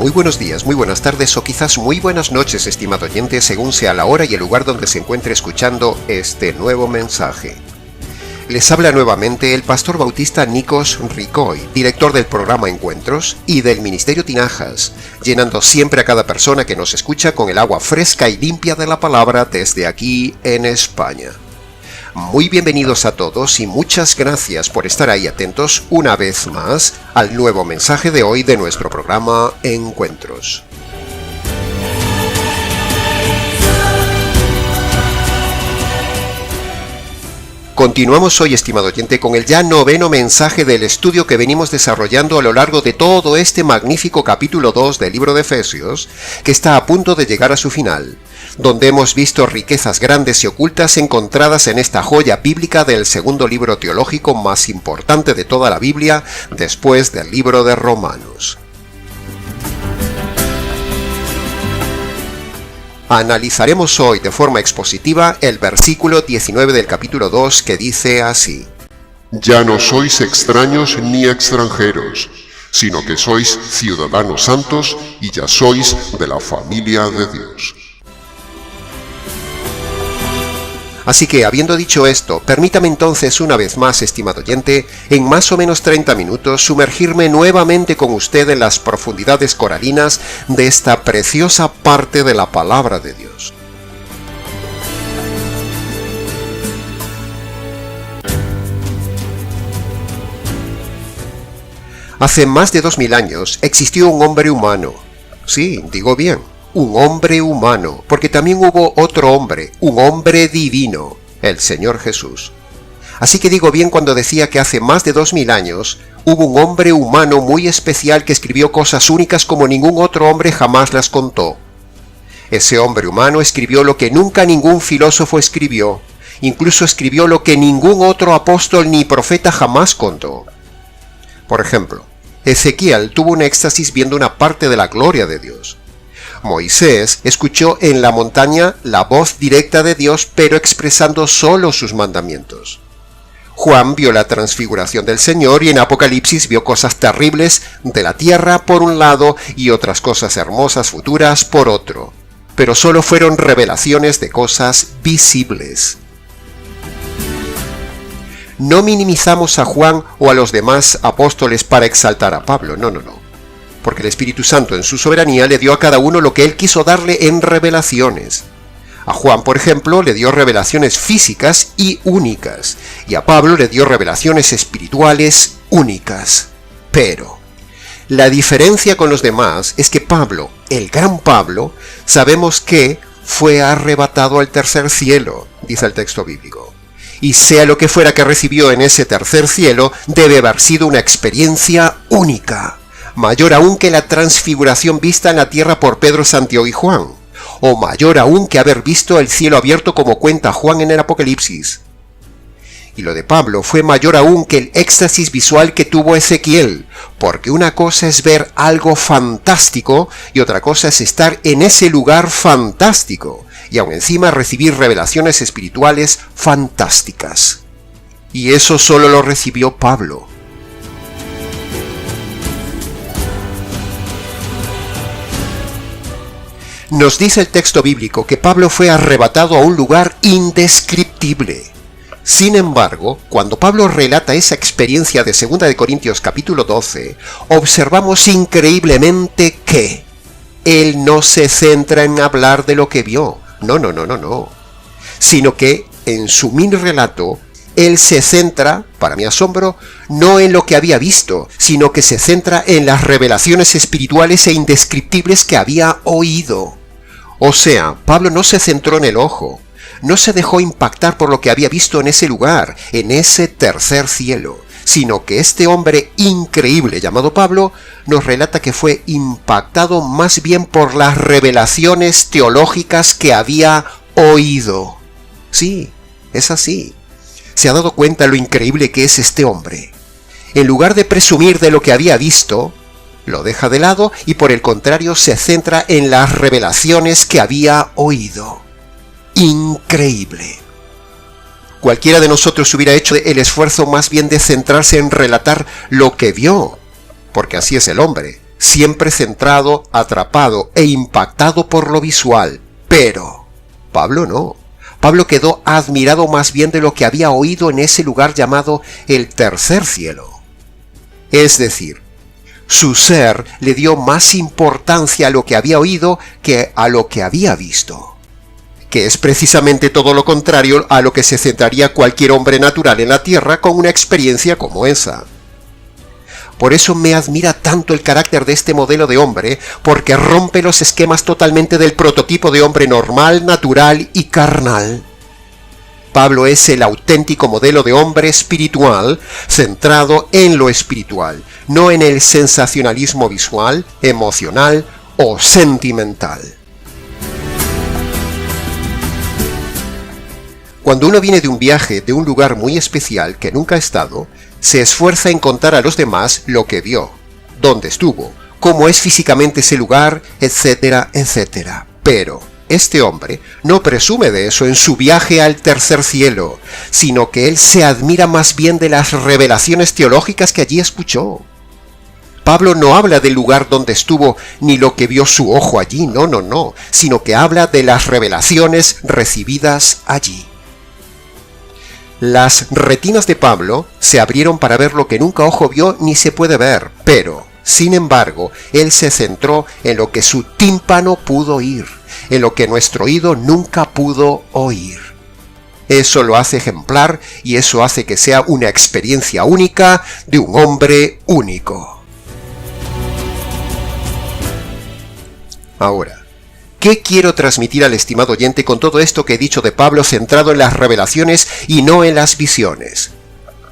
Muy buenos días, muy buenas tardes o quizás muy buenas noches, estimado oyente, según sea la hora y el lugar donde se encuentre escuchando este nuevo mensaje. Les habla nuevamente el pastor bautista Nikos Ricoy, director del programa Encuentros y del Ministerio Tinajas, llenando siempre a cada persona que nos escucha con el agua fresca y limpia de la palabra desde aquí en España. Muy bienvenidos a todos y muchas gracias por estar ahí atentos una vez más al nuevo mensaje de hoy de nuestro programa Encuentros. Continuamos hoy, estimado oyente, con el ya noveno mensaje del estudio que venimos desarrollando a lo largo de todo este magnífico capítulo 2 del libro de Efesios, que está a punto de llegar a su final, donde hemos visto riquezas grandes y ocultas encontradas en esta joya bíblica del segundo libro teológico más importante de toda la Biblia, después del libro de Romanos. Analizaremos hoy de forma expositiva el versículo 19 del capítulo 2 que dice así: Ya no sois extraños ni extranjeros, sino que sois ciudadanos santos y ya sois de la familia de Dios. Así que, habiendo dicho esto, permítame entonces una vez más, estimado oyente, en más o menos 30 minutos sumergirme nuevamente con usted en las profundidades coralinas de esta preciosa parte de la palabra de Dios. Hace más de 2000 años existió un hombre humano. Sí, digo bien. Un hombre humano, porque también hubo otro hombre, un hombre divino, el Señor Jesús. Así que digo bien cuando decía que hace más de 2000 años hubo un hombre humano muy especial que escribió cosas únicas como ningún otro hombre jamás las contó. Ese hombre humano escribió lo que nunca ningún filósofo escribió, incluso escribió lo que ningún otro apóstol ni profeta jamás contó. Por ejemplo, Ezequiel tuvo un éxtasis viendo una parte de la gloria de Dios. Moisés escuchó en la montaña la voz directa de Dios, pero expresando solo sus mandamientos. Juan vio la transfiguración del Señor y en Apocalipsis vio cosas terribles de la tierra por un lado y otras cosas hermosas futuras por otro, pero solo fueron revelaciones de cosas visibles. No minimizamos a Juan o a los demás apóstoles para exaltar a Pablo, no. Porque el Espíritu Santo en su soberanía le dio a cada uno lo que él quiso darle en revelaciones. A Juan, por ejemplo, le dio revelaciones físicas y únicas, y a Pablo le dio revelaciones espirituales únicas. Pero la diferencia con los demás es que Pablo, el gran Pablo, sabemos que fue arrebatado al tercer cielo, dice el texto bíblico. Y sea lo que fuera que recibió en ese tercer cielo, debe haber sido una experiencia única. Mayor aún que la transfiguración vista en la tierra por Pedro, Santiago y Juan, o mayor aún que haber visto el cielo abierto como cuenta Juan en el Apocalipsis. Y lo de Pablo fue mayor aún que el éxtasis visual que tuvo Ezequiel, porque una cosa es ver algo fantástico y otra cosa es estar en ese lugar fantástico, y aún encima recibir revelaciones espirituales fantásticas. Y eso solo lo recibió Pablo. Nos dice el texto bíblico que Pablo fue arrebatado a un lugar indescriptible. Sin embargo, cuando Pablo relata esa experiencia de 2 de Corintios capítulo 12, observamos increíblemente que él no se centra en hablar de lo que vio, no, sino que en su mini relato, él se centra, para mi asombro, no en lo que había visto, sino que se centra en las revelaciones espirituales e indescriptibles que había oído. O sea, Pablo no se centró en el ojo, no se dejó impactar por lo que había visto en ese lugar, en ese tercer cielo, sino que este hombre increíble llamado Pablo nos relata que fue impactado más bien por las revelaciones teológicas que había oído. Sí, es así. Se ha dado cuenta lo increíble que es este hombre. En lugar de presumir de lo que había visto, lo deja de lado y por el contrario se centra en las revelaciones que había oído. Increíble. Cualquiera de nosotros hubiera hecho el esfuerzo más bien de centrarse en relatar lo que vio, porque así es el hombre, siempre centrado, atrapado e impactado por lo visual. Pero Pablo no. Pablo quedó admirado más bien de lo que había oído en ese lugar llamado el tercer cielo. Es decir, su ser le dio más importancia a lo que había oído que a lo que había visto, que es precisamente todo lo contrario a lo que se centraría cualquier hombre natural en la tierra con una experiencia como esa. Por eso me admira tanto el carácter de este modelo de hombre, porque rompe los esquemas totalmente del prototipo de hombre normal, natural y carnal. Pablo es el auténtico modelo de hombre espiritual, centrado en lo espiritual, no en el sensacionalismo visual, emocional o sentimental. Cuando uno viene de un viaje de un lugar muy especial que nunca ha estado, se esfuerza en contar a los demás lo que vio, dónde estuvo, cómo es físicamente ese lugar, etcétera, etcétera. Pero este hombre no presume de eso en su viaje al tercer cielo, sino que él se admira más bien de las revelaciones teológicas que allí escuchó. Pablo no habla del lugar donde estuvo ni lo que vio su ojo allí, no, sino que habla de las revelaciones recibidas allí. Las retinas de Pablo se abrieron para ver lo que nunca ojo vio ni se puede ver, pero, sin embargo, él se centró en lo que su tímpano pudo oír, en lo que nuestro oído nunca pudo oír. Eso lo hace ejemplar y eso hace que sea una experiencia única de un hombre único. Ahora, ¿qué quiero transmitir al estimado oyente con todo esto que he dicho de Pablo centrado en las revelaciones y no en las visiones?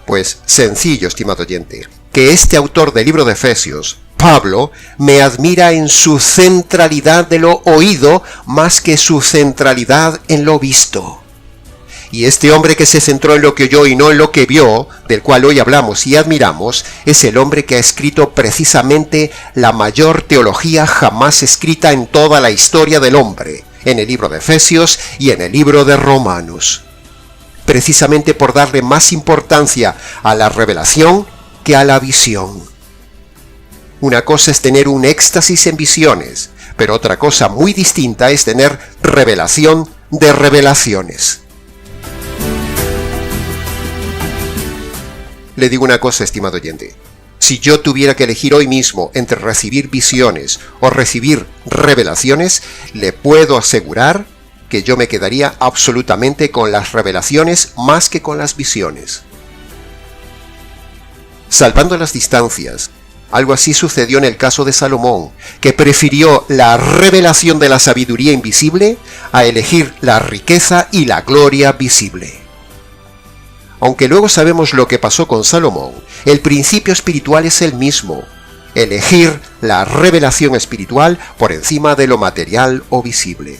Pues sencillo, estimado oyente, que este autor del libro de Efesios, Pablo, me admira en su centralidad de lo oído más que su centralidad en lo visto. Y este hombre que se centró en lo que oyó y no en lo que vio, del cual hoy hablamos y admiramos, es el hombre que ha escrito precisamente la mayor teología jamás escrita en toda la historia del hombre, en el libro de Efesios y en el libro de Romanos. Precisamente por darle más importancia a la revelación que a la visión. Una cosa es tener un éxtasis en visiones, pero otra cosa muy distinta es tener revelación de revelaciones. Le digo una cosa, estimado oyente. Si yo tuviera que elegir hoy mismo entre recibir visiones o recibir revelaciones, le puedo asegurar que yo me quedaría absolutamente con las revelaciones más que con las visiones. Salvando las distancias, algo así sucedió en el caso de Salomón, que prefirió la revelación de la sabiduría invisible a elegir la riqueza y la gloria visible. Aunque luego sabemos lo que pasó con Salomón, el principio espiritual es el mismo: elegir la revelación espiritual por encima de lo material o visible.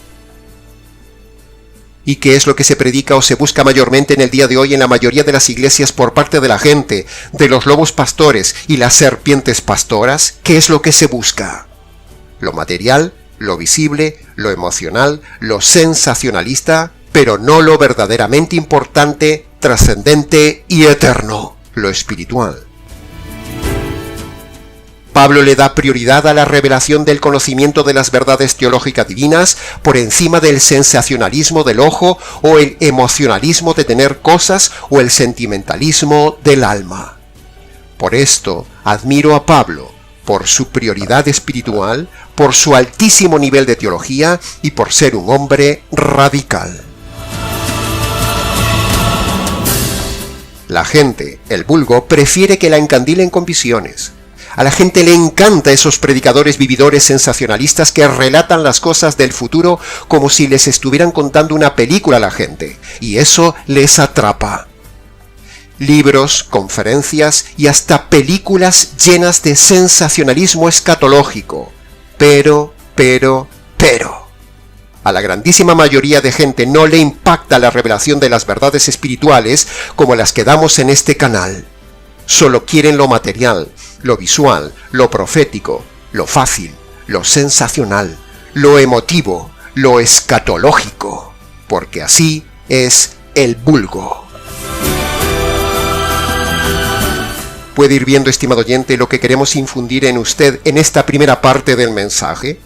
¿Y qué es lo que se predica o se busca mayormente en el día de hoy en la mayoría de las iglesias por parte de la gente, de los lobos pastores y las serpientes pastoras? ¿Qué es lo que se busca? Lo material, lo visible, lo emocional, lo sensacionalista, pero no lo verdaderamente importante, trascendente y eterno, lo espiritual. Pablo le da prioridad a la revelación del conocimiento de las verdades teológicas divinas por encima del sensacionalismo del ojo o el emocionalismo de tener cosas o el sentimentalismo del alma. Por esto admiro a Pablo, por su prioridad espiritual, por su altísimo nivel de teología y por ser un hombre radical. La gente, el vulgo, prefiere que la encandilen con visiones. A la gente le encanta esos predicadores vividores sensacionalistas que relatan las cosas del futuro como si les estuvieran contando una película a la gente, y eso les atrapa. Libros, conferencias y hasta películas llenas de sensacionalismo escatológico. Pero, a la grandísima mayoría de gente no le impacta la revelación de las verdades espirituales como las que damos en este canal. Solo quieren lo material, lo visual, lo profético, lo fácil, lo sensacional, lo emotivo, lo escatológico, porque así es el vulgo. ¿Puede ir viendo, estimado oyente, lo que queremos infundir en usted en esta primera parte del mensaje?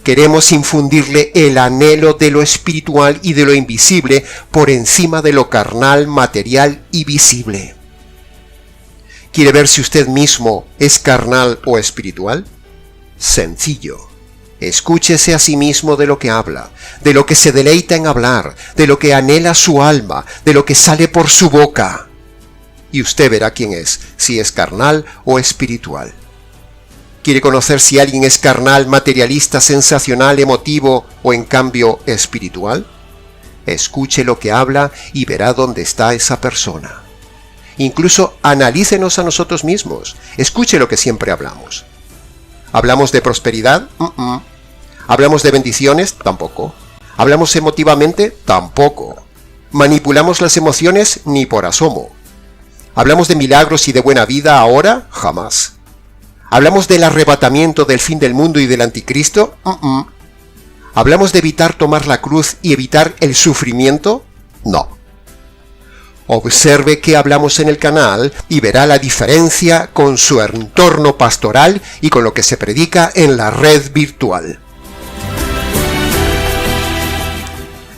Queremos infundirle el anhelo de lo espiritual y de lo invisible por encima de lo carnal, material y visible. ¿Quiere ver si usted mismo es carnal o espiritual? Sencillo. Escúchese a sí mismo de lo que habla, de lo que se deleita en hablar, de lo que anhela su alma, de lo que sale por su boca. Y usted verá quién es, si es carnal o espiritual. ¿Quiere conocer si alguien es carnal, materialista, sensacional, emotivo o en cambio espiritual? Escuche lo que habla y verá dónde está esa persona. Incluso analícenos a nosotros mismos. Escuche lo que siempre hablamos. ¿Hablamos de prosperidad? ¿Hablamos de bendiciones? Tampoco. ¿Hablamos emotivamente? Tampoco. ¿Manipulamos las emociones? Ni por asomo. ¿Hablamos de milagros y de buena vida ahora? Jamás. ¿Hablamos del arrebatamiento, del fin del mundo y del anticristo? ¿Hablamos de evitar tomar la cruz y evitar el sufrimiento? No. Observe qué hablamos en el canal y verá la diferencia con su entorno pastoral y con lo que se predica en la red virtual.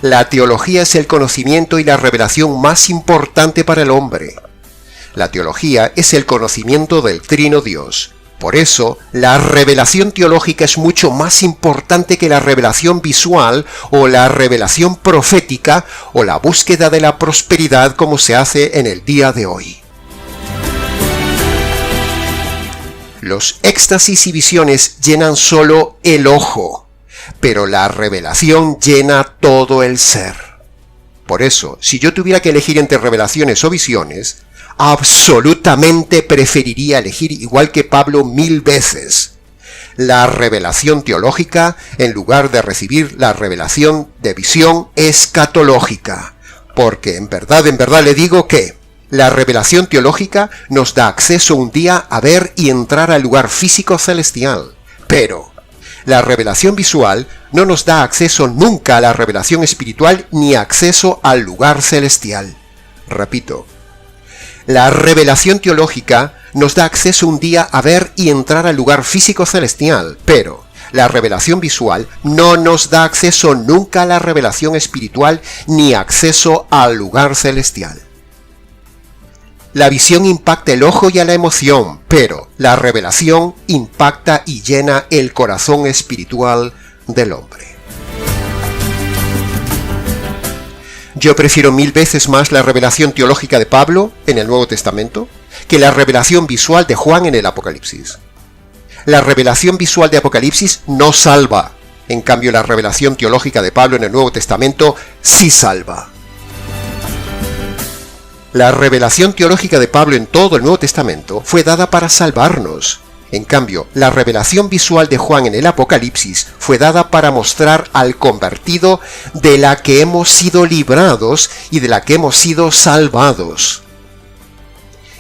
La teología es el conocimiento y la revelación más importante para el hombre. La teología es el conocimiento del Trino Dios. Por eso, la revelación teológica es mucho más importante que la revelación visual o la revelación profética o la búsqueda de la prosperidad como se hace en el día de hoy. Los éxtasis y visiones llenan solo el ojo, pero la revelación llena todo el ser. Por eso, si yo tuviera que elegir entre revelaciones o visiones, absolutamente preferiría elegir, igual que Pablo 1000 veces, la revelación teológica en lugar de recibir la revelación de visión escatológica. Porque en verdad le digo que la revelación teológica nos da acceso un día a ver y entrar al lugar físico celestial. Pero la revelación visual no nos da acceso nunca a la revelación espiritual ni acceso al lugar celestial. Repito. La revelación teológica nos da acceso un día a ver y entrar al lugar físico celestial, pero la revelación visual no nos da acceso nunca a la revelación espiritual ni acceso al lugar celestial. La visión impacta el ojo y a la emoción, pero la revelación impacta y llena el corazón espiritual del hombre. Yo prefiero 1000 veces más la revelación teológica de Pablo en el Nuevo Testamento que la revelación visual de Juan en el Apocalipsis. La revelación visual de Apocalipsis no salva, en cambio la revelación teológica de Pablo en el Nuevo Testamento sí salva. La revelación teológica de Pablo en todo el Nuevo Testamento fue dada para salvarnos. En cambio, la revelación visual de Juan en el Apocalipsis fue dada para mostrar al convertido de la que hemos sido librados y de la que hemos sido salvados.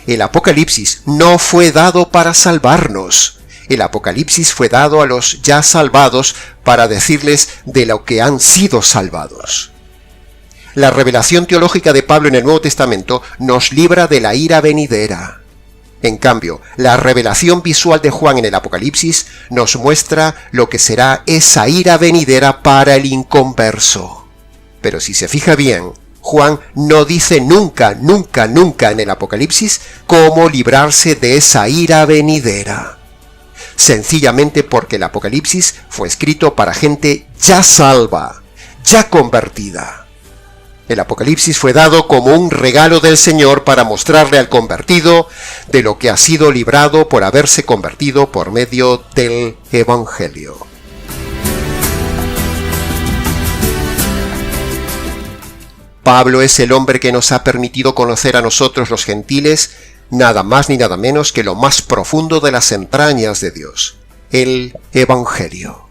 El Apocalipsis no fue dado para salvarnos. El Apocalipsis fue dado a los ya salvados para decirles de lo que han sido salvados. La revelación teológica de Pablo en el Nuevo Testamento nos libra de la ira venidera. En cambio, la revelación visual de Juan en el Apocalipsis nos muestra lo que será esa ira venidera para el inconverso. Pero si se fija bien, Juan no dice nunca en el Apocalipsis cómo librarse de esa ira venidera. Sencillamente porque el Apocalipsis fue escrito para gente ya salva, ya convertida. El Apocalipsis fue dado como un regalo del Señor para mostrarle al convertido de lo que ha sido librado por haberse convertido por medio del Evangelio. Pablo es el hombre que nos ha permitido conocer a nosotros los gentiles nada más ni nada menos que lo más profundo de las entrañas de Dios, el Evangelio.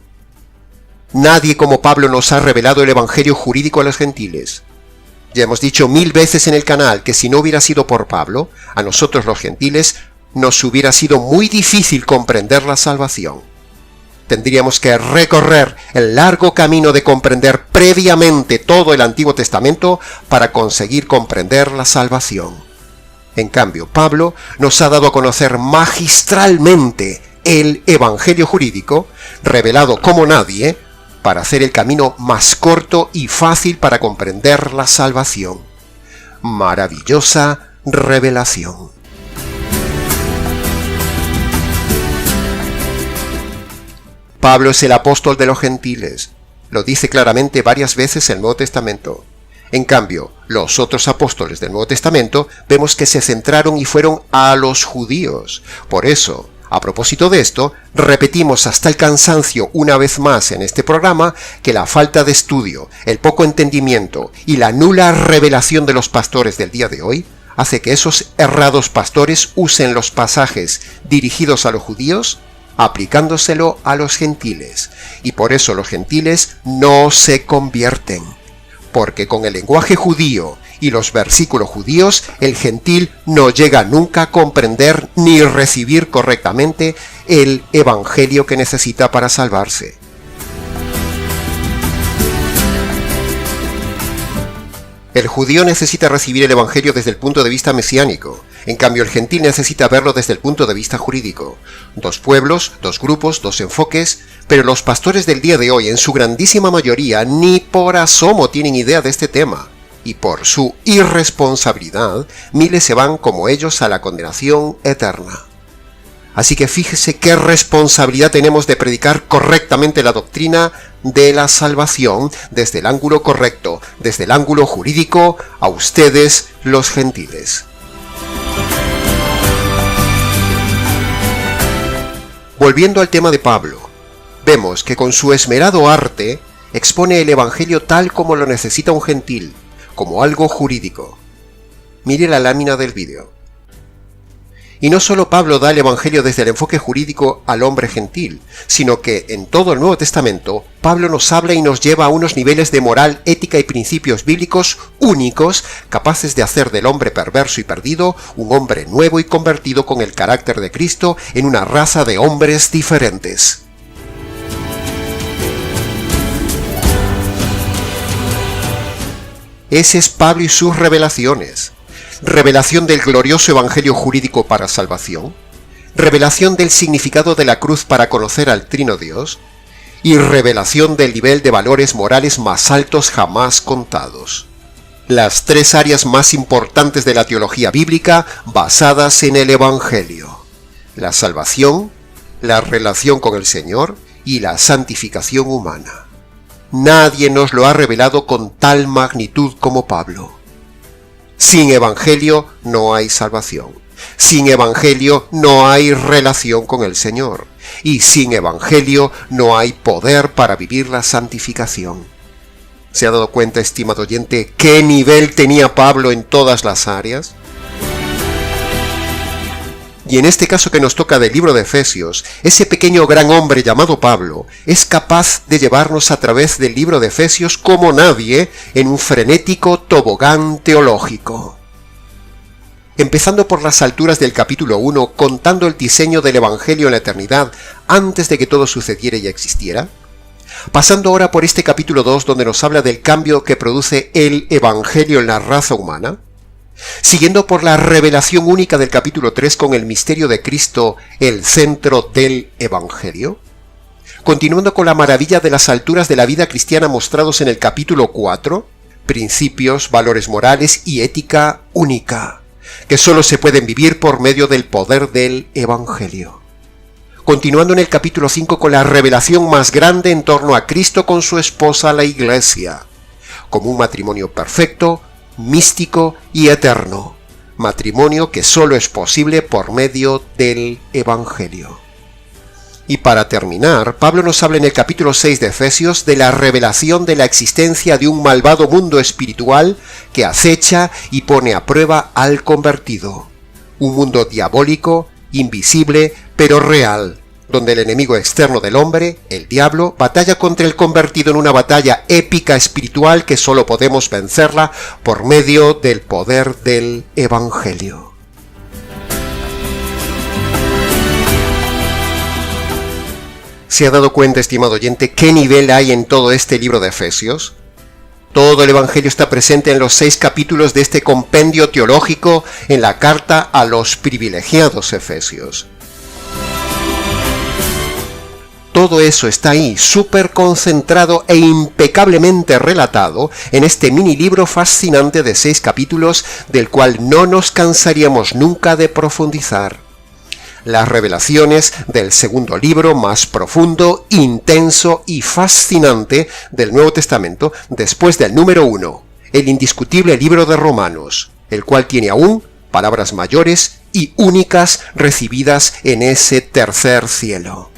Nadie como Pablo nos ha revelado el Evangelio jurídico a los gentiles. Ya hemos dicho 1000 veces en el canal que si no hubiera sido por Pablo, a nosotros los gentiles nos hubiera sido muy difícil comprender la salvación. Tendríamos que recorrer el largo camino de comprender previamente todo el Antiguo Testamento para conseguir comprender la salvación. En cambio, Pablo nos ha dado a conocer magistralmente el Evangelio jurídico, revelado como nadie, para hacer el camino más corto y fácil para comprender la salvación. Maravillosa revelación. Pablo es el apóstol de los gentiles. Lo dice claramente varias veces el Nuevo Testamento. En cambio, los otros apóstoles del Nuevo Testamento vemos que se centraron y fueron a los judíos. Por eso, a propósito de esto, repetimos hasta el cansancio una vez más en este programa que la falta de estudio, el poco entendimiento y la nula revelación de los pastores del día de hoy hace que esos errados pastores usen los pasajes dirigidos a los judíos aplicándoselo a los gentiles. Y por eso los gentiles no se convierten. Porque con el lenguaje judío y los versículos judíos, el gentil no llega nunca a comprender ni recibir correctamente el evangelio que necesita para salvarse. El judío necesita recibir el evangelio desde el punto de vista mesiánico, en cambio el gentil necesita verlo desde el punto de vista jurídico. Dos pueblos, dos grupos, dos enfoques, pero los pastores del día de hoy en su grandísima mayoría ni por asomo tienen idea de este tema, y por su irresponsabilidad miles se van como ellos a la condenación eterna. Así que fíjese qué responsabilidad tenemos de predicar correctamente la doctrina de la salvación desde el ángulo correcto, desde el ángulo jurídico, a ustedes los gentiles. Volviendo al tema de Pablo, vemos que con su esmerado arte expone el evangelio tal como lo necesita un gentil, como algo jurídico. Mire la lámina del vídeo. Y no solo Pablo da el evangelio desde el enfoque jurídico al hombre gentil, sino que en todo el Nuevo Testamento, Pablo nos habla y nos lleva a unos niveles de moral, ética y principios bíblicos únicos, capaces de hacer del hombre perverso y perdido un hombre nuevo y convertido con el carácter de Cristo en una raza de hombres diferentes. Ese es Pablo y sus revelaciones. Revelación del glorioso evangelio jurídico para salvación, revelación del significado de la cruz para conocer al Trino Dios, y revelación del nivel de valores morales más altos jamás contados. Las tres áreas más importantes de la teología bíblica basadas en el evangelio: la salvación, la relación con el Señor y la santificación humana. Nadie nos lo ha revelado con tal magnitud como Pablo. Sin evangelio no hay salvación. Sin evangelio no hay relación con el Señor. Y sin evangelio no hay poder para vivir la santificación. ¿Se ha dado cuenta, estimado oyente, qué nivel tenía Pablo en todas las áreas? Y en este caso que nos toca del libro de Efesios, ese pequeño gran hombre llamado Pablo es capaz de llevarnos a través del libro de Efesios como nadie en un frenético tobogán teológico. Empezando por las alturas del capítulo 1, contando el diseño del Evangelio en la eternidad antes de que todo sucediera y existiera. Pasando ahora por este capítulo 2 donde nos habla del cambio que produce el Evangelio en la raza humana. Siguiendo por la revelación única del capítulo 3 con el misterio de Cristo, el centro del Evangelio. Continuando con la maravilla de las alturas de la vida cristiana mostrados en el capítulo 4, principios, valores morales y ética única, que solo se pueden vivir por medio del poder del Evangelio. Continuando en el capítulo 5 con la revelación más grande en torno a Cristo con su esposa la Iglesia, como un matrimonio perfecto, místico y eterno, matrimonio que solo es posible por medio del Evangelio. Y para terminar, Pablo nos habla en el capítulo 6 de Efesios de la revelación de la existencia de un malvado mundo espiritual que acecha y pone a prueba al convertido. Un mundo diabólico, invisible, pero real, donde el enemigo externo del hombre, el diablo, batalla contra el convertido en una batalla épica espiritual que solo podemos vencerla por medio del poder del Evangelio. ¿Se ha dado cuenta, estimado oyente, qué nivel hay en todo este libro de Efesios? Todo el Evangelio está presente en los 6 capítulos de este compendio teológico en la carta a los privilegiados efesios. Todo eso está ahí, súper concentrado e impecablemente relatado en este mini libro fascinante de 6 capítulos del cual no nos cansaríamos nunca de profundizar. Las revelaciones del segundo libro más profundo, intenso y fascinante del Nuevo Testamento después del número 1, el indiscutible libro de Romanos, el cual tiene aún palabras mayores y únicas recibidas en ese tercer cielo.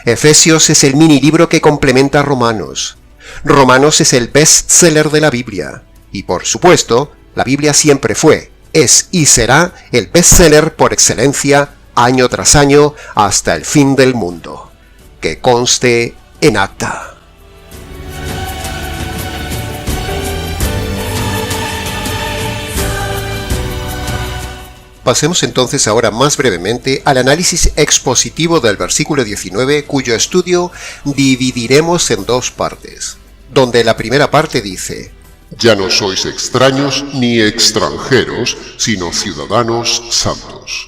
Efesios es el mini libro que complementa a Romanos. Romanos es el bestseller de la Biblia. Y por supuesto, la Biblia siempre fue, es y será el bestseller por excelencia año tras año hasta el fin del mundo. Que conste en acta. Pasemos entonces ahora más brevemente al análisis expositivo del versículo 19, cuyo estudio dividiremos en 2 partes, donde la primera parte dice: Ya no sois extraños ni extranjeros, sino ciudadanos santos.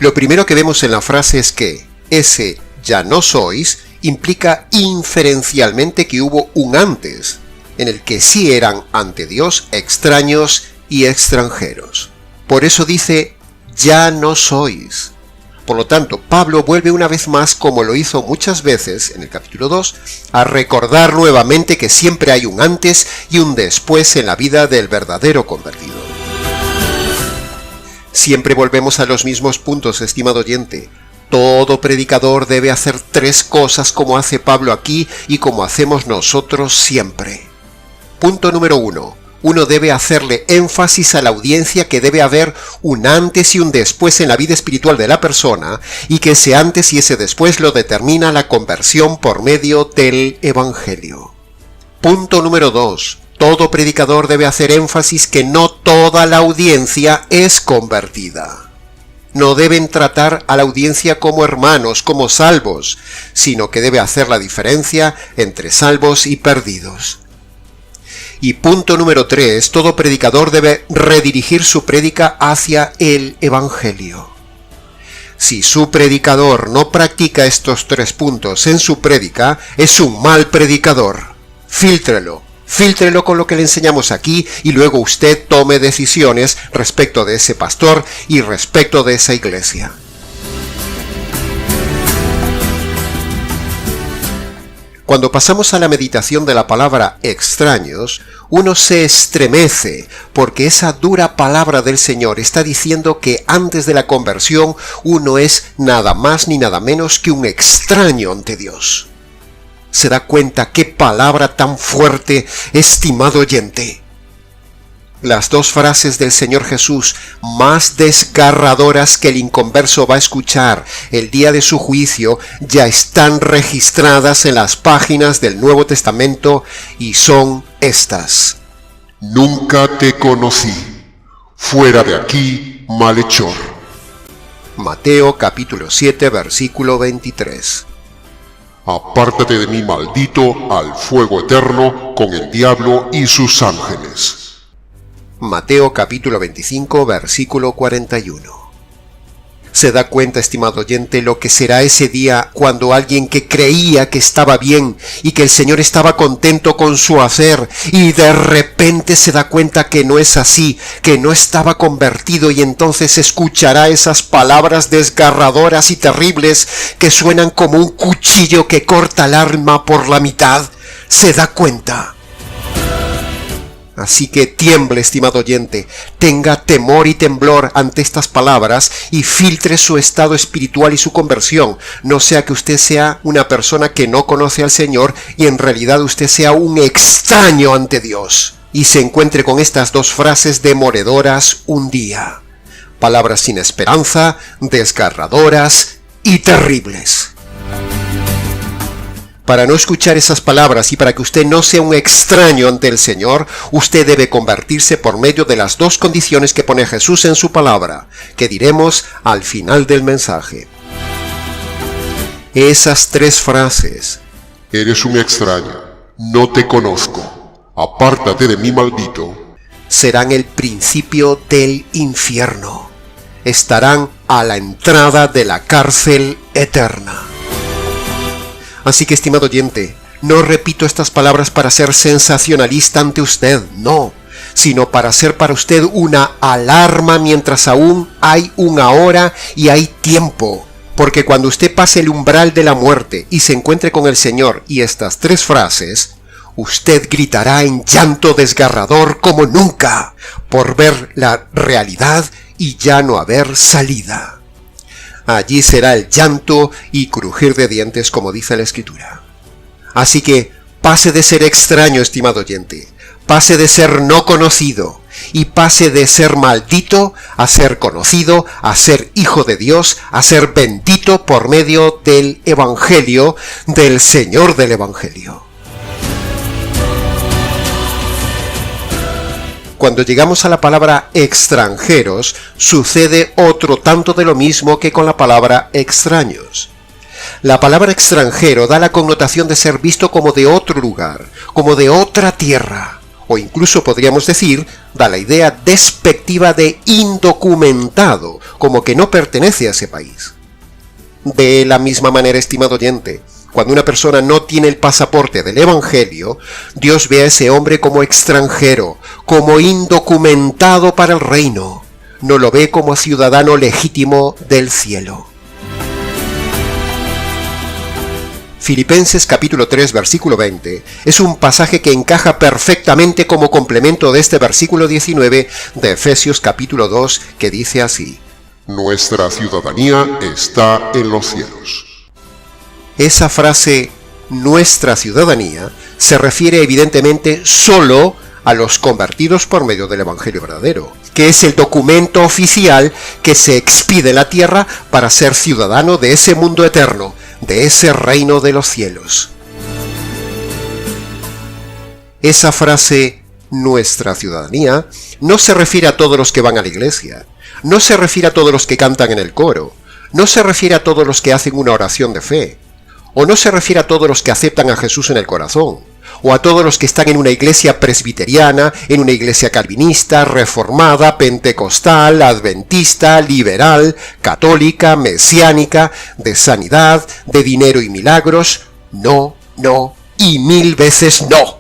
Lo primero que vemos en la frase es que ese ya no sois implica inferencialmente que hubo un antes, en el que sí eran ante Dios extraños y extranjeros. Por eso dice, ya no sois. Por lo tanto, Pablo vuelve una vez más, como lo hizo muchas veces en el capítulo 2, a recordar nuevamente que siempre hay un antes y un después en la vida del verdadero convertido. Siempre volvemos a los mismos puntos, estimado oyente. Todo predicador debe hacer 3 cosas como hace Pablo aquí y como hacemos nosotros siempre. Punto número 1. Uno debe hacerle énfasis a la audiencia que debe haber un antes y un después en la vida espiritual de la persona y que ese antes y ese después lo determina la conversión por medio del Evangelio. Punto número 2. Todo predicador debe hacer énfasis que no toda la audiencia es convertida. No deben tratar a la audiencia como hermanos, como salvos, sino que debe hacer la diferencia entre salvos y perdidos. Y punto número 3, todo predicador debe redirigir su prédica hacia el Evangelio. Si su predicador no practica estos 3 puntos en su prédica, es un mal predicador. Fíltrelo con lo que le enseñamos aquí y luego usted tome decisiones respecto de ese pastor y respecto de esa iglesia. Cuando pasamos a la meditación de la palabra extraños, uno se estremece porque esa dura palabra del Señor está diciendo que antes de la conversión uno es nada más ni nada menos que un extraño ante Dios. ¿Se da cuenta qué palabra tan fuerte, estimado oyente? Las 2 frases del Señor Jesús más desgarradoras que el inconverso va a escuchar el día de su juicio ya están registradas en las páginas del Nuevo Testamento y son estas. Nunca te conocí. Fuera de aquí, malhechor. Mateo capítulo 7, versículo 23. Apártate de mí, maldito, al fuego eterno, con el diablo y sus ángeles. Mateo capítulo 25, versículo 41. ¿Se da cuenta, estimado oyente, lo que será ese día cuando alguien que creía que estaba bien y que el Señor estaba contento con su hacer y de repente se da cuenta que no es así, que no estaba convertido y entonces escuchará esas palabras desgarradoras y terribles que suenan como un cuchillo que corta el alma por la mitad? ¿Se da cuenta? Así que tiemble, estimado oyente, tenga temor y temblor ante estas palabras y filtre su estado espiritual y su conversión, no sea que usted sea una persona que no conoce al Señor y en realidad usted sea un extraño ante Dios y se encuentre con estas 2 frases demoledoras un día. Palabras sin esperanza, desgarradoras y terribles. Para no escuchar esas palabras y para que usted no sea un extraño ante el Señor, usted debe convertirse por medio de las 2 condiciones que pone Jesús en su palabra, que diremos al final del mensaje. Esas tres frases Eres un extraño, no te conozco, apártate de mí, maldito, serán el principio del infierno. Estarán a la entrada de la cárcel eterna. Así que, estimado oyente, no repito estas palabras para ser sensacionalista ante usted, no, sino para ser para usted una alarma mientras aún hay una hora y hay tiempo. Porque cuando usted pase el umbral de la muerte y se encuentre con el Señor y estas tres frases, usted gritará en llanto desgarrador como nunca por ver la realidad y ya no haber salida. Allí será el llanto y crujir de dientes, como dice la Escritura. Así que pase de ser extraño, estimado oyente, pase de ser no conocido y pase de ser maldito a ser conocido, a ser hijo de Dios, a ser bendito por medio del Evangelio, del Señor del Evangelio. Cuando llegamos a la palabra extranjeros, sucede otro tanto de lo mismo que con la palabra extraños. La palabra extranjero da la connotación de ser visto como de otro lugar, como de otra tierra, o incluso podríamos decir, da la idea despectiva de indocumentado, como que no pertenece a ese país. De la misma manera, estimado oyente, cuando una persona no tiene el pasaporte del Evangelio, Dios ve a ese hombre como extranjero, como indocumentado para el reino. No lo ve como ciudadano legítimo del cielo. Filipenses capítulo 3, versículo 20, es un pasaje que encaja perfectamente como complemento de este versículo 19 de Efesios capítulo 2, que dice así: Nuestra ciudadanía está en los cielos. Esa frase, nuestra ciudadanía, se refiere evidentemente solo a los convertidos por medio del Evangelio verdadero, que es el documento oficial que se expide en la tierra para ser ciudadano de ese mundo eterno, de ese reino de los cielos. Esa frase, nuestra ciudadanía, no se refiere a todos los que van a la iglesia, no se refiere a todos los que cantan en el coro, no se refiere a todos los que hacen una oración de fe, o no se refiere a todos los que aceptan a Jesús en el corazón, o a todos los que están en una iglesia presbiteriana, en una iglesia calvinista, reformada, pentecostal, adventista, liberal, católica, mesiánica, de sanidad, de dinero y milagros. No, no y 1000 veces no.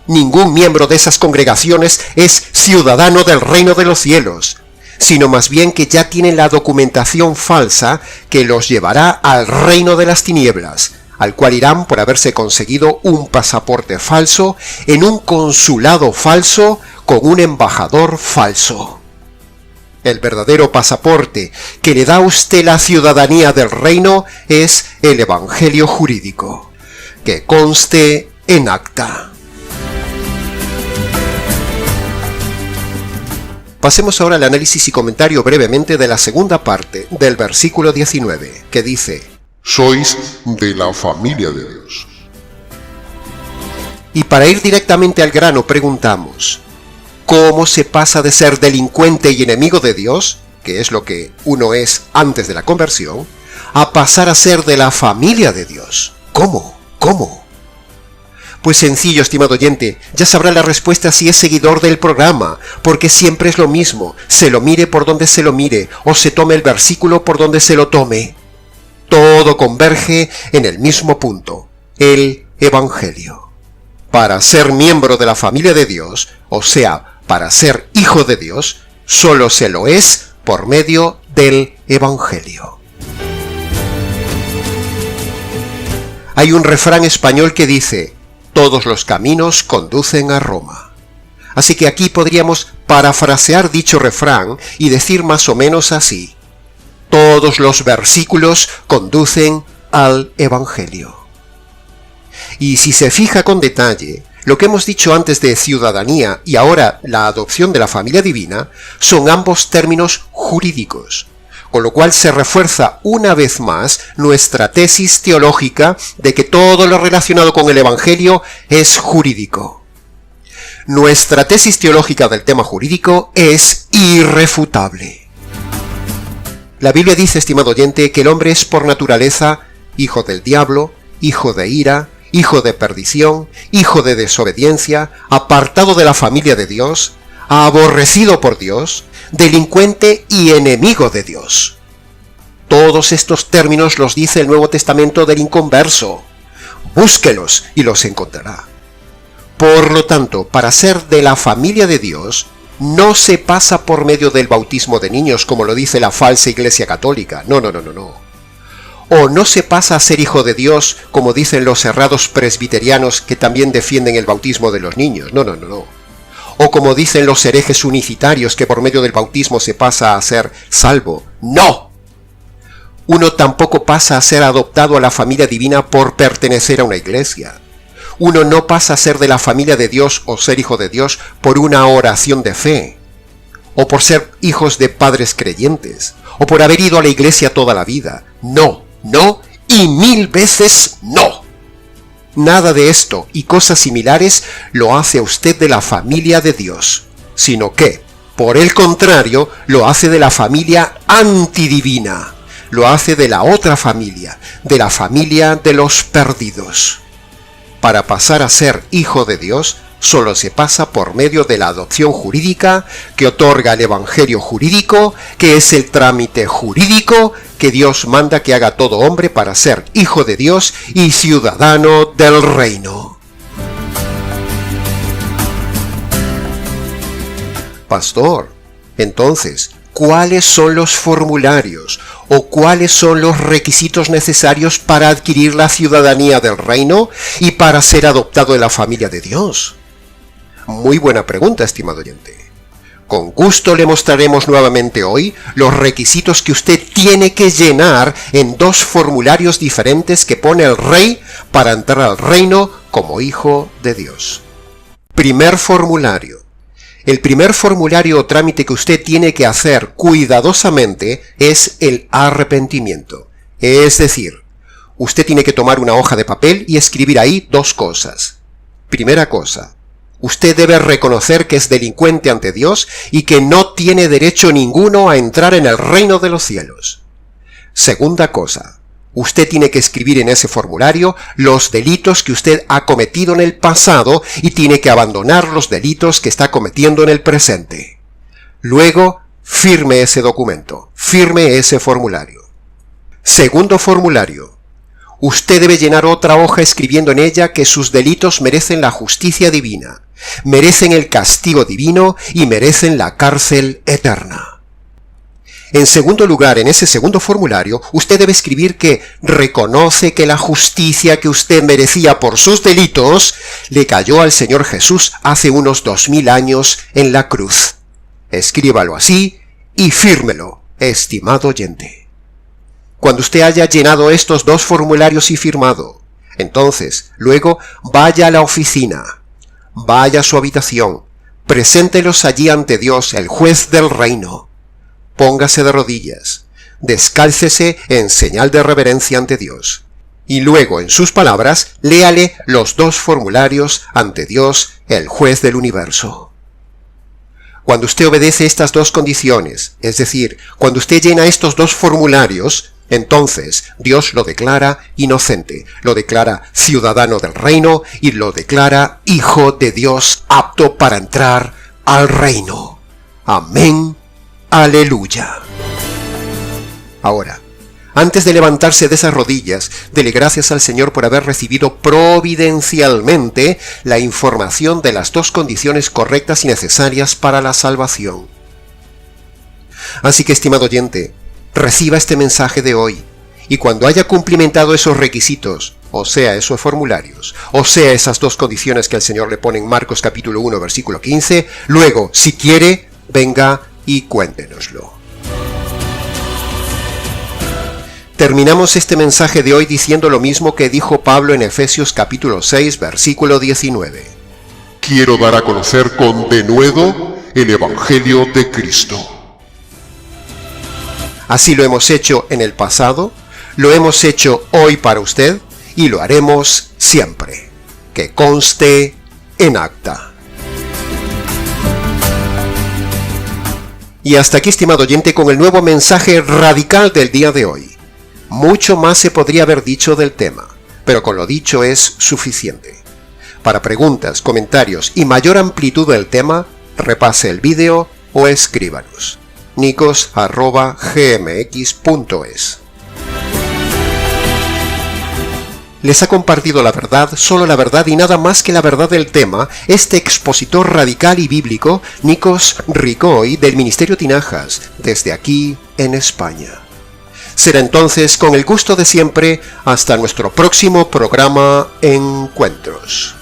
Ningún miembro de esas congregaciones es ciudadano del reino de los cielos, sino más bien que ya tienen la documentación falsa que los llevará al reino de las tinieblas, al cual irán por haberse conseguido un pasaporte falso en un consulado falso con un embajador falso. El verdadero pasaporte que le da a usted la ciudadanía del reino es el Evangelio jurídico, que conste en acta. Pasemos ahora al análisis y comentario brevemente de la segunda parte del versículo 19, que dice: Sois de la familia de Dios. Y para ir directamente al grano preguntamos, ¿cómo se pasa de ser delincuente y enemigo de Dios, que es lo que uno es antes de la conversión, a pasar a ser de la familia de Dios? ¿Cómo? Pues sencillo, estimado oyente, ya sabrá la respuesta si es seguidor del programa, porque siempre es lo mismo, se lo mire por donde se lo mire, o se tome el versículo por donde se lo tome. Todo converge en el mismo punto, el Evangelio. Para ser miembro de la familia de Dios, o sea, para ser hijo de Dios, solo se lo es por medio del Evangelio. Hay un refrán español que dice: todos los caminos conducen a Roma. Así que aquí podríamos parafrasear dicho refrán y decir más o menos así: todos los versículos conducen al Evangelio. Y si se fija con detalle, lo que hemos dicho antes de ciudadanía y ahora la adopción de la familia divina son ambos términos jurídicos, con lo cual se refuerza una vez más nuestra tesis teológica de que todo lo relacionado con el Evangelio es jurídico. Nuestra tesis teológica del tema jurídico es irrefutable. La Biblia dice, estimado oyente, que el hombre es por naturaleza hijo del diablo, hijo de ira, hijo de perdición, hijo de desobediencia, apartado de la familia de Dios, aborrecido por Dios, delincuente y enemigo de Dios. Todos estos términos los dice el Nuevo Testamento del inconverso. Búsquelos y los encontrará. Por lo tanto, para ser de la familia de Dios, no se pasa por medio del bautismo de niños, como lo dice la falsa Iglesia Católica. No. O no se pasa a ser hijo de Dios, como dicen los errados presbiterianos que también defienden el bautismo de los niños. No. O como dicen los herejes unicitarios que por medio del bautismo se pasa a ser salvo. ¡No! Uno tampoco pasa a ser adoptado a la familia divina por pertenecer a una iglesia. Uno no pasa a ser de la familia de Dios o ser hijo de Dios por una oración de fe, o por ser hijos de padres creyentes, o por haber ido a la iglesia toda la vida. No y 1000 veces no. Nada de esto y cosas similares lo hace a usted de la familia de Dios, sino que, por el contrario, lo hace de la familia antidivina, lo hace de la otra familia, de la familia de los perdidos. Para pasar a ser hijo de Dios, solo se pasa por medio de la adopción jurídica que otorga el Evangelio jurídico, que es el trámite jurídico que Dios manda que haga todo hombre para ser hijo de Dios y ciudadano del reino. Pastor, entonces, ¿cuáles son los formularios o cuáles son los requisitos necesarios para adquirir la ciudadanía del reino y para ser adoptado en la familia de Dios? Muy buena pregunta, estimado oyente. Con gusto le mostraremos nuevamente hoy los requisitos que usted tiene que llenar en 2 formularios diferentes que pone el rey para entrar al reino como hijo de Dios. Primer formulario. El primer formulario o trámite que usted tiene que hacer cuidadosamente es el arrepentimiento. Es decir, usted tiene que tomar una hoja de papel y escribir ahí 2 cosas. Primera cosa, usted debe reconocer que es delincuente ante Dios y que no tiene derecho ninguno a entrar en el reino de los cielos. Segunda cosa, usted tiene que escribir en ese formulario los delitos que usted ha cometido en el pasado y tiene que abandonar los delitos que está cometiendo en el presente. Luego, firme ese documento, firme ese formulario. Segundo formulario. Usted debe llenar otra hoja escribiendo en ella que sus delitos merecen la justicia divina, merecen el castigo divino y merecen la cárcel eterna. En segundo lugar, en ese segundo formulario, usted debe escribir que reconoce que la justicia que usted merecía por sus delitos le cayó al Señor Jesús hace unos 2000 años en la cruz. Escríbalo así y fírmelo, estimado oyente. Cuando usted haya llenado estos 2 formularios y firmado, entonces, luego, vaya a la oficina, vaya a su habitación, preséntelos allí ante Dios, el juez del reino. Póngase de rodillas, descálcese en señal de reverencia ante Dios, y luego, en sus palabras, léale los 2 formularios ante Dios, el juez del universo. Cuando usted obedece estas 2 condiciones, es decir, cuando usted llena estos 2 formularios, entonces Dios lo declara inocente, lo declara ciudadano del reino y lo declara hijo de Dios apto para entrar al reino. Amén. Aleluya. Ahora, antes de levantarse de esas rodillas, dele gracias al Señor por haber recibido providencialmente la información de las 2 condiciones correctas y necesarias para la salvación. Así que, estimado oyente, reciba este mensaje de hoy, y cuando haya cumplimentado esos requisitos, o sea, esos formularios, o sea, esas 2 condiciones que el Señor le pone en Marcos capítulo 1, versículo 15, luego, si quiere, venga y cuéntenoslo. Terminamos este mensaje de hoy diciendo lo mismo que dijo Pablo en Efesios capítulo 6, versículo 19. Quiero dar a conocer con denuedo el Evangelio de Cristo. Así lo hemos hecho en el pasado, lo hemos hecho hoy para usted y lo haremos siempre. Que conste en acta. Y hasta aquí, estimado oyente, con el nuevo mensaje radical del día de hoy. Mucho más se podría haber dicho del tema, pero con lo dicho es suficiente. Para preguntas, comentarios y mayor amplitud del tema, repase el vídeo o escríbanos. nicos@gmx.es. Les ha compartido la verdad, solo la verdad y nada más que la verdad del tema, este expositor radical y bíblico, Nikos Ricoy, del Ministerio Tinajas, desde aquí en España. Será entonces, con el gusto de siempre, hasta nuestro próximo programa Encuentros.